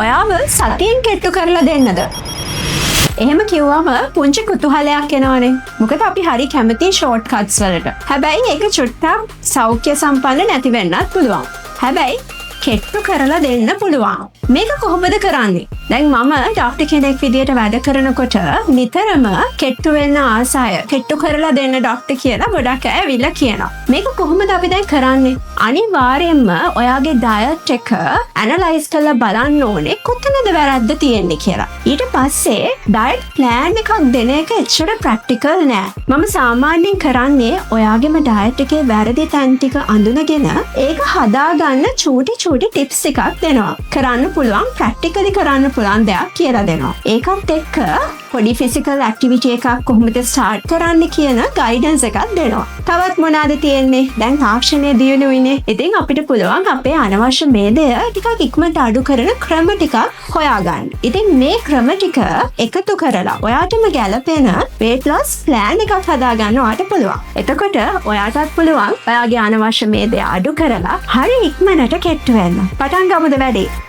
ඔයාව සතියෙන් කෙට්ටු කරලා දෙන්නද? එහෙම කිව්වම පුංචි කුතුහලයක් එනවනේ. මොකද අපි හරි කැමති ෂෝට් කට්ස් වලට. හැබැයි ඒක චුට්ටක් සෞඛ්‍ය සම්පන්න නැති වෙන්නත් පුළුවන්. හැබැයි කෙට්ටු කරලා දෙන්න පුළුවන්. මේක කොහොමද කරන්නේ? දැන් මම ඩොක්ටර් කෙනෙක් විදියට වැඩ කරනකොට නිතරම කෙට්ටු වෙන්න ආසය කෙට්ටු කරලා දෙන්න ඩොක්ටර් කියලා ගොඩක් අය ඇවිල්ලා කියනවා. මේක කොහොමද අපි දැන් කරන්නේ? අනිවාර්යයෙන්ම ඔයාගේ ඩයට් එක ඇනලයිස් කරලා බලන්න ඕනේ කොතනද වැරද්ද තියෙන්නේ කියලා. ඊට පස්සේ ඩයට් ප්ලෑන් එකක් දෙන එක එච්චර ප්‍රැක්ටිකල් නෑ. මම සාමාන්‍යයෙන් කරන්නේ ඔයාගේම ඩයට් එකේ වැරදි තැන් ටික අඳුනගෙන ඒක හදාගන්න චූටි ටිප්ස් එකක් දෙනවා. කරන්න පුළුවන් ප්‍රැක්ටිකලි කරන්න පුළුවන් දෙයක් කියලා දෙනවා. ඒකත් එක්ක පොඩි ෆිසිකල් ඇක්ටිවිටි එකක් කොහොමද ස්ටාර්ට් කරන්න කියන ගයිඩන්ස් එකක් දෙනවා. තවත් මොනවාද තියෙන්නේ? දැන් තාක්ෂණය දියුණුයිනේ. ඉතින් අපිට පුළුවන් අපේ අනවශ්‍ය මේදය ටිකක් ඉක්මනට අඩු කරන ක්‍රම ටිකක් හොයාගන්න. ඉතින් මේ ක්‍රම ටික එකතු කරලා ඔයාටම ගැලපෙන weight loss plan එකක් හදාගන්න ඔයාට පුළුවන්. එතකොට ඔයාටත් පුළුවන් ඔයාගේ අනවශ්‍ය මේදය අඩු කරලා හරි ඉක්මනට කෙට්ටු වෙන්න. පටන් ගමුද වැඩේ?